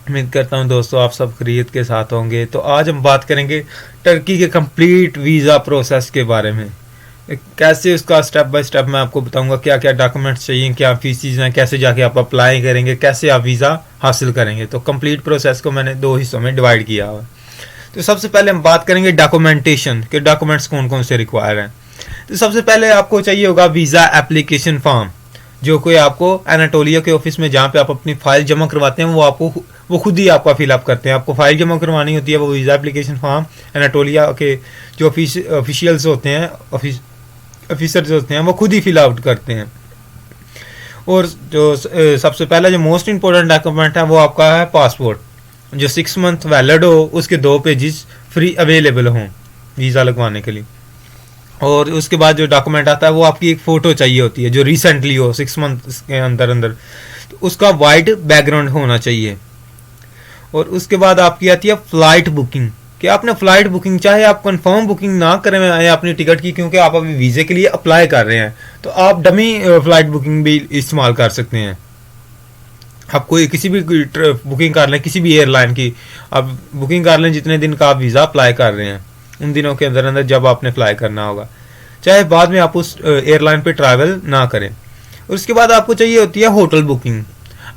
उम्मीद करता हूँ दोस्तों आप सब खैरियत के साथ होंगे। तो आज हम बात करेंगे टर्की के कंप्लीट वीज़ा प्रोसेस के बारे में। कैसे उसका स्टेप बाय स्टेप मैं आपको बताऊंगा, क्या क्या डॉक्यूमेंट्स चाहिए, क्या फीसिस हैं, कैसे जाके आप अप्लाई करेंगे, कैसे आप वीज़ा हासिल करेंगे। तो कंप्लीट प्रोसेस को मैंने 2 हिस्सों में डिवाइड किया हुआ है। तो सबसे पहले हम बात करेंगे डॉक्यूमेंटेशन के, डॉक्यूमेंट्स कौन कौन से रिक्वायर हैं। तो सबसे पहले आपको चाहिए होगा वीज़ा एप्लीकेशन फॉर्म, जो कोई आपको एनाटोलिया के ऑफिस में जहाँ पे आप अपनी फाइल जमा करवाते हैं वो खुद ही आपका फिलअप करते हैं। आपको फाइल जमा करवानी होती है, वो वीज़ा एप्लीकेशन फॉर्म एनाटोलिया के जो ऑफिशियल्स होते हैं, ऑफिसर्स होते हैं, वो खुद ही फिल आउट करते हैं। और जो सबसे पहला जो मोस्ट इंपॉर्टेंट डॉक्यूमेंट है वो आपका है पासपोर्ट, जो 6 मंथ वैलिड हो, उसके 2 पेजेस फ्री अवेलेबल हों वीज़ा लगवाने के लिए। और उसके बाद जो डॉक्यूमेंट आता है वो आपकी एक फ़ोटो चाहिए होती है जो रिसेंटली हो 6 मंथ के अंदर अंदर, तो उसका वाइट बैकग्राउंड होना चाहिए। और उसके बाद आपकी आती है फ़्लाइट बुकिंग, कि आपने फ़्लाइट बुकिंग, चाहे आप कंफर्म बुकिंग ना करें अपनी टिकट की, क्योंकि आप अभी वीज़े के लिए अप्लाई कर रहे हैं, तो आप डमी फ़्लाइट बुकिंग भी इस्तेमाल कर सकते हैं। आप कोई किसी भी बुकिंग कर लें, किसी भी एयरलाइन की आप बुकिंग कर लें, जितने दिन का आप वीज़ा अप्लाई कर रहे हैं उन दिनों के अंदर अंदर जब आपने फ्लाई करना होगा, चाहे बाद में आप उस एयरलाइन पे ट्रैवल ना करें। और उसके बाद आपको चाहिए होती है होटल बुकिंग।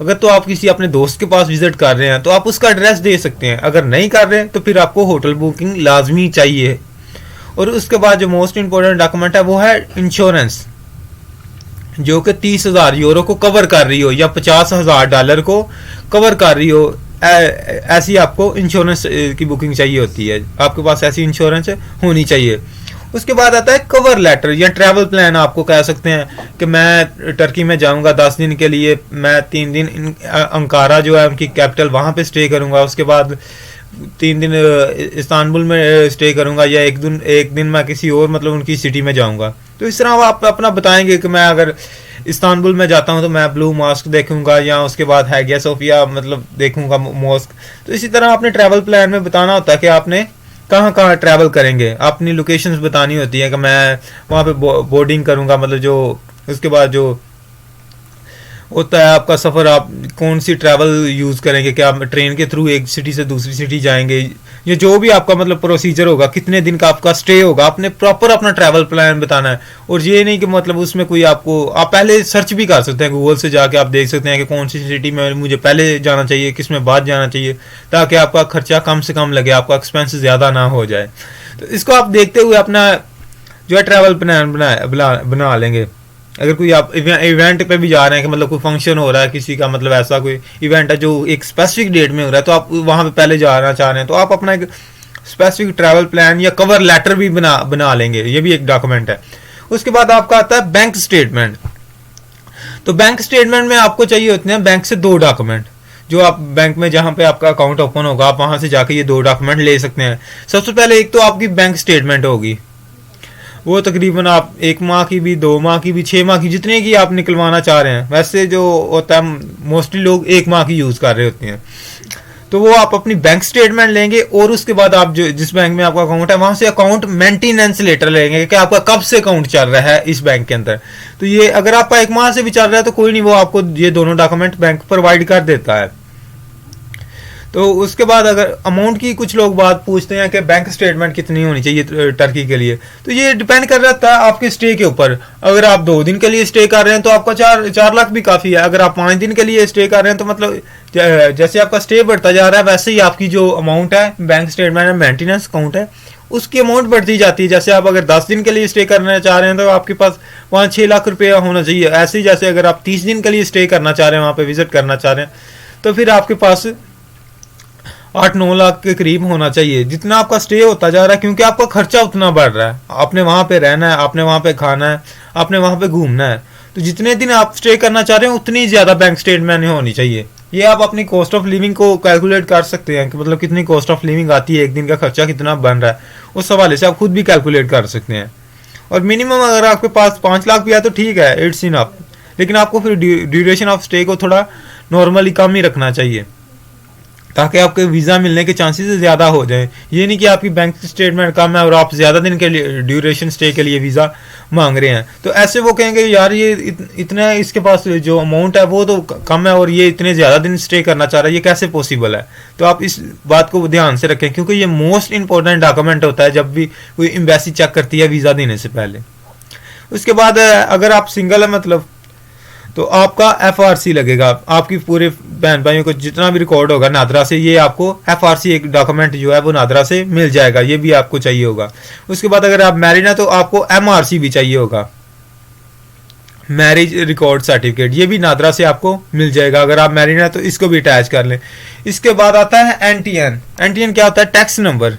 अगर तो आप किसी अपने दोस्त के पास विजिट कर रहे हैं तो आप उसका एड्रेस दे सकते हैं, अगर नहीं कर रहे हैं तो फिर आपको होटल बुकिंग लाजमी चाहिए। और उसके बाद जो मोस्ट इंपॉर्टेंट डॉक्यूमेंट है वो है इंश्योरेंस, जो कि 30,000 यूरो को कवर कर रही हो या $50,000 को कवर कर रही हो, ऐसी आपको इंश्योरेंस की बुकिंग चाहिए होती है। आपके पास ऐसी इंश्योरेंस होनी चाहिए। उसके बाद आता है कवर लेटर या ट्रैवल प्लान। आपको कह सकते हैं कि मैं टर्की में जाऊंगा 10 दिन के लिए, मैं 3 दिन अंकारा जो है उनकी कैपिटल वहाँ पे स्टे करूंगा, उसके बाद 3 दिन इस्तांबुल में स्टे करूंगा, या एक दिन मैं किसी और मतलब उनकी सिटी में जाऊंगा। तो इस तरह आप अपना बताएंगे कि मैं अगर इस्तांबुल में जाता हूं तो मैं ब्लू मॉस्क देखूंगा, या उसके बाद हैगिया सोफिया मतलब देखूंगा मॉस्क। तो इसी तरह आपने ट्रैवल प्लान में बताना होता है कि आपने कहाँ कहाँ ट्रैवल करेंगे, अपनी लोकेशंस बतानी होती है कि मैं वहाँ पे बोर्डिंग करूंगा, मतलब जो उसके बाद जो होता है आपका सफ़र, आप कौन सी ट्रैवल यूज़ करेंगे, क्या आप ट्रेन के थ्रू एक सिटी से दूसरी सिटी जाएंगे, ये जो भी आपका मतलब प्रोसीजर होगा, कितने दिन का आपका स्टे होगा, आपने प्रॉपर अपना ट्रैवल प्लान बताना है। और ये नहीं कि मतलब उसमें कोई आपको, आप पहले सर्च भी कर सकते हैं गूगल से जाके, आप देख सकते हैं कि कौन सी सिटी में मुझे पहले जाना चाहिए, किस में बाद जाना चाहिए, ताकि आपका खर्चा कम से कम लगे, आपका एक्सपेंस ज़्यादा ना हो जाए। तो इसको आप देखते हुए अपना जो है ट्रैवल प्लान बना लेंगे। अगर कोई आप इवेंट पे भी जा रहे हैं कि मतलब कोई फंक्शन हो रहा है किसी का, मतलब ऐसा कोई इवेंट है जो एक स्पेसिफिक डेट में हो रहा है, तो आप वहाँ पे पहले जाना चाह रहे हैं, तो आप अपना एक स्पेसिफिक ट्रैवल प्लान या कवर लेटर भी बना लेंगे, ये भी एक डॉक्यूमेंट है। उसके बाद आपका आता है बैंक स्टेटमेंट। तो बैंक स्टेटमेंट में आपको चाहिए होते हैं बैंक से 2 डॉक्यूमेंट, जो आप बैंक में जहाँ पे आपका अकाउंट ओपन होगा आप वहाँ से जाके ये 2 डॉक्यूमेंट ले सकते हैं। सबसे पहले एक तो आपकी बैंक स्टेटमेंट होगी, वो तकरीबन आप 1 माह की भी, 2 माह की भी, 6 माह की, जितने की आप निकलवाना चाह रहे हैं। वैसे जो होता है मोस्टली लोग 1 माह की यूज़ कर रहे होते हैं, तो वो आप अपनी बैंक स्टेटमेंट लेंगे। और उसके बाद आप जो जिस बैंक में आपका अकाउंट है वहाँ से अकाउंट मेंटेनेंस लेटर लेंगे कि आपका कब से अकाउंट चल रहा है इस बैंक के अंदर। तो ये अगर आपका 1 माह से भी चल रहा है तो कोई नहीं, वो आपको ये दोनों डॉक्यूमेंट बैंक प्रोवाइड कर देता है। तो उसके बाद अगर अमाउंट की कुछ लोग बात पूछते हैं कि बैंक स्टेटमेंट कितनी होनी चाहिए टर्की के लिए, तो ये डिपेंड कर रहा है आपके स्टे के ऊपर। अगर आप 2 दिन के लिए स्टे कर रहे हैं तो आपका 4 लाख भी काफ़ी है। अगर आप 5 दिन के लिए स्टे कर रहे हैं तो मतलब जैसे आपका स्टे बढ़ता जा रहा है वैसे ही आपकी जो अमाउंट है बैंक स्टेटमेंट में मेंटेनेंस अकाउंट है उसकी अमाउंट बढ़ती जाती है। जैसे आप अगर 10 दिन के लिए स्टे करना चाह रहे हैं तो आपके पास 5-6 लाख रुपया होना चाहिए। ऐसे ही जैसे अगर आप 30 दिन के लिए स्टे करना चाह रहे हैं, वहाँ पे विजिट करना चाह रहे हैं, तो फिर आपके पास 8-9 लाख के करीब होना चाहिए। जितना आपका स्टे होता जा रहा है, क्योंकि आपका खर्चा उतना बढ़ रहा है, आपने वहाँ पे रहना है, आपने वहाँ पे खाना है, आपने वहाँ पे घूमना है, तो जितने दिन आप स्टे करना चाह रहे हैं उतनी ज़्यादा बैंक स्टेटमेंट होनी चाहिए। ये आप अपनी कॉस्ट ऑफ लिविंग को कैलकुलेट कर सकते हैं कि मतलब कितनी कॉस्ट ऑफ लिविंग आती है, एक दिन का खर्चा कितना बन रहा है, उस हवाले से आप खुद भी कैलकुलेट कर सकते हैं। और मिनिमम अगर आपके पास 5 लाख भी है तो ठीक है, इट्स इनफ, लेकिन आपको फिर ड्यूरेशन ऑफ स्टे को थोड़ा नॉर्मली कम ही रखना चाहिए ताकि आपके वीज़ा मिलने के चांसेस ज़्यादा हो जाएं। ये नहीं कि आपकी बैंक स्टेटमेंट कम है और आप ज़्यादा दिन के लिए ड्यूरेशन स्टे के लिए वीज़ा मांग रहे हैं, तो ऐसे वो कहेंगे यार ये इतना इसके पास जो अमाउंट है वो तो कम है और ये इतने ज़्यादा दिन स्टे करना चाह रहा है, ये कैसे पॉसिबल है। तो आप इस बात को ध्यान से रखें, क्योंकि ये मोस्ट इंपॉर्टेंट डॉक्यूमेंट होता है जब भी कोई एम्बेसी चेक करती है वीज़ा देने से पहले। उसके बाद अगर आप सिंगल है मतलब, तो आपका FRC लगेगा। आपकी पूरे बहन भाइयों को जितना भी रिकॉर्ड होगा नादरा से, ये आपको FRC एक डॉक्यूमेंट जो है वो नादरा से मिल जाएगा, ये भी आपको चाहिए होगा। उसके बाद अगर आप मैरिड हैं तो आपको MRC भी चाहिए होगा, मैरिज रिकॉर्ड सर्टिफिकेट, ये भी नादरा से आपको मिल जाएगा। अगर आप मैरिड हैं तो इसको भी अटैच कर लें। इसके बाद आता है NTN। NTN क्या होता है? टैक्स नंबर,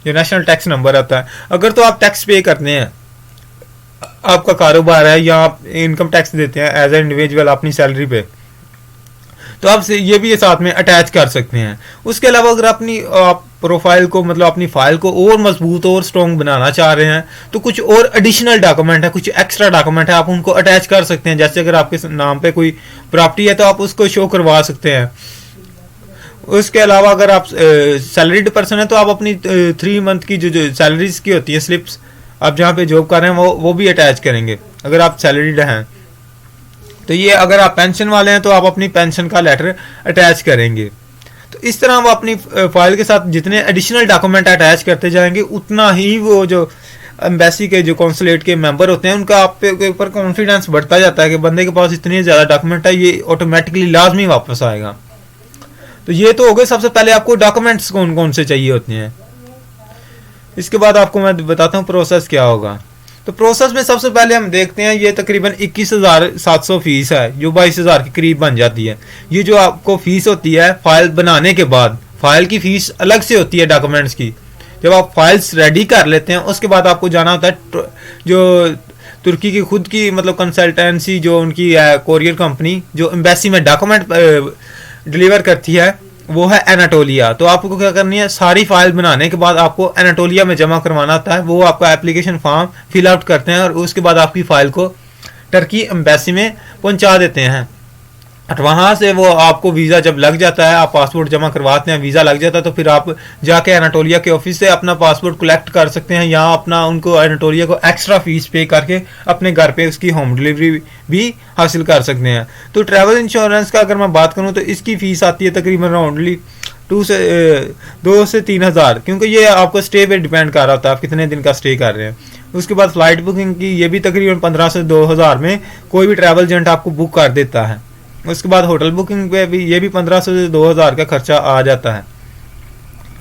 जो नेशनल टैक्स नंबर आता है। अगर तो आप टैक्स पे करते हैं, आपका कारोबार है या आप इनकम टैक्स देते हैं एज ए इंडिविजुअल अपनी सैलरी पे, तो आप ये भी साथ में अटैच कर सकते हैं। उसके अलावा अगर अपनी आप प्रोफाइल को मतलब अपनी फाइल को और मजबूत और स्ट्रॉन्ग बनाना चाह रहे हैं, तो कुछ और एडिशनल डॉक्यूमेंट है, कुछ एक्स्ट्रा डॉक्यूमेंट है, आप उनको अटैच कर सकते हैं। जैसे अगर आपके नाम पे कोई प्रॉपर्टी है तो आप उसको शो करवा सकते हैं। उसके अलावा अगर आप सैलरीड पर्सन है तो आप अपनी 3 मंथ की जो सैलरीज की होती है स्लिप्स, आप जहाँ पे जॉब कर रहे हैं वो भी अटैच करेंगे अगर आप सैलरीड हैं। तो ये अगर आप पेंशन वाले हैं तो आप अपनी पेंशन का लेटर अटैच करेंगे। तो इस तरह वो अपनी फाइल के साथ जितने एडिशनल डॉक्यूमेंट अटैच करते जाएंगे, उतना ही वो जो एम्बेसी के जो कॉन्सुलेट के मेंबर होते हैं उनका आप पे ऊपर कॉन्फिडेंस बढ़ता जाता है कि बंदे के पास इतने ज़्यादा डॉक्यूमेंट है, ये ऑटोमेटिकली लाजमी वापस आएगा। तो ये तो हो गए सबसे पहले आपको डॉक्यूमेंट्स कौन कौन से चाहिए होते हैं। इसके बाद आपको मैं बताता हूँ प्रोसेस क्या होगा। तो प्रोसेस में सबसे पहले हम देखते हैं, ये तकरीबन 21,700 फीस है जो 22,000 के करीब बन जाती है। ये जो आपको फीस होती है फाइल बनाने के बाद, फाइल की फीस अलग से होती है डॉक्यूमेंट्स की। जब आप फाइल्स रेडी कर लेते हैं उसके बाद आपको जाना होता है जो तुर्की की खुद की मतलब कंसल्टेंसी जो उनकी कोरियर कंपनी जो एम्बेसी में डॉक्यूमेंट डिलीवर करती है, वो है एनाटोलिया। तो आपको क्या करनी है, सारी फाइल बनाने के बाद आपको एनाटोलिया में जमा करवाना होता है। वो आपका एप्लीकेशन फॉर्म फिल आउट करते हैं और उसके बाद आपकी फाइल को टर्की एम्बेसी में पहुंचा देते हैं। और वहाँ से वो आपको वीज़ा जब लग जाता है, आप पासपोर्ट जमा करवाते हैं, वीज़ा लग जाता है, तो फिर आप जाके एनाटोलिया के ऑफिस से अपना पासपोर्ट कलेक्ट कर सकते हैं, या अपना उनको एनाटोलिया को एक्स्ट्रा फीस पे करके अपने घर पे उसकी होम डिलीवरी भी हासिल कर सकते हैं। तो ट्रैवल इंश्योरेंस का अगर मैं बात करूँ तो इसकी फ़ीस आती है तकरीबन राउंडली 2 से 3 हज़ार, क्योंकि ये आपको स्टे पे डिपेंड कर रहा होता है आप कितने दिन का स्टे कर रहे हैं। उसके बाद फ्लाइट बुकिंग की ये भी तकरीबन 15 से 2 हज़ार में कोई भी ट्रैवल एजेंट आपको बुक कर देता है। उसके बाद होटल बुकिंग पे भी ये भी 15 से 2 हज़ार का खर्चा आ जाता है।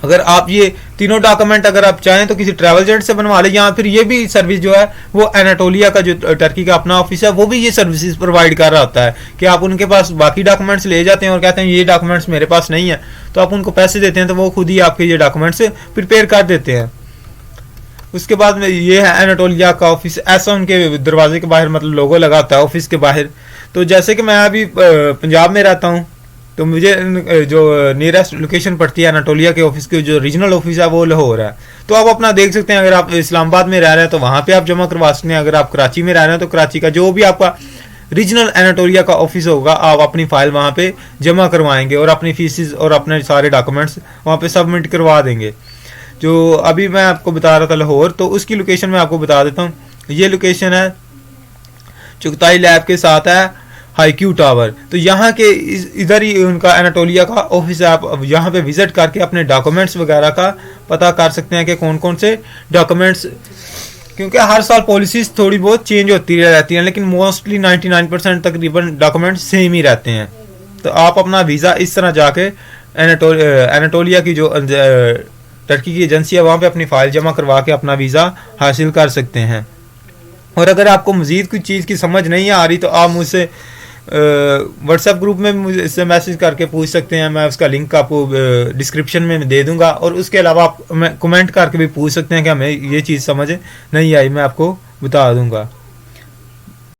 अगर आप ये तीनों डॉक्यूमेंट अगर आप चाहें तो किसी ट्रैवल एजेंट से बनवा लें, या फिर ये भी सर्विस जो है वो एनाटोलिया का जो टर्की का अपना ऑफिस है वो भी ये सर्विसेज प्रोवाइड कर रहा होता है कि आप उनके पास बाकी डॉक्यूमेंट्स ले जाते हैं और कहते हैं ये डॉक्यूमेंट्स मेरे पास नहीं है, तो आप उनको पैसे देते हैं तो वो खुद ही आपके ये डॉक्यूमेंट्स प्रिपेयर कर देते हैं। उसके बाद में ये है एनाटोलिया का ऑफिस, ऐसा उनके दरवाजे के बाहर मतलब लोगो लगा होता है ऑफिस के बाहर। तो जैसे कि मैं अभी पंजाब में रहता हूँ, तो मुझे जो नियरेस्ट लोकेशन पड़ती है एनाटोलिया के ऑफिस की, जो रीजनल ऑफिस है वो लाहौर है। तो आप अपना देख सकते हैं, अगर आप इस्लामाबाद में रह रहे हैं तो वहाँ पे आप जमा करवा सकते हैं, अगर आप कराची में रह रहे हैं तो कराची का जो भी आपका रीजनल एनाटोलिया का ऑफिस होगा आप अपनी फाइल वहाँ पे जमा करवाएंगे और अपनी फीसिस और अपने सारे डॉक्यूमेंट्स वहाँ पे सबमिट करवा देंगे। जो अभी मैं आपको बता रहा था लाहौर, तो उसकी लोकेशन मैं आपको बता देता हूँ। ये लोकेशन है चुगताई लैब के साथ है हाईक्यू टावर। तो यहाँ के इधर ही उनका एनाटोलिया का ऑफिस है। आप यहाँ पे विजिट करके अपने डॉक्यूमेंट्स वगैरह का पता कर सकते हैं कि कौन कौन से डॉक्यूमेंट्स, क्योंकि हर साल पॉलिसीज थोड़ी बहुत चेंज होती रहती हैं, लेकिन मोस्टली 99% तकरीबन डॉक्यूमेंट सेम ही रहते हैं। तो आप अपना वीज़ा इस तरह जाके एनाटोलिया की जो टर्की की एजेंसी है वहाँ पे अपनी फाइल जमा करवा के अपना वीज़ा हासिल कर सकते हैं। और अगर आपको मज़ीद कोई चीज़ की समझ नहीं आ रही तो आप मुझसे व्हाट्सएप ग्रुप में मुझसे मैसेज करके पूछ सकते हैं। मैं उसका लिंक आपको डिस्क्रिप्शन में दे दूंगा। और उसके अलावा आप कमेंट करके भी पूछ सकते हैं कि हमें ये चीज़ समझ नहीं आई, मैं आपको बता दूंगा।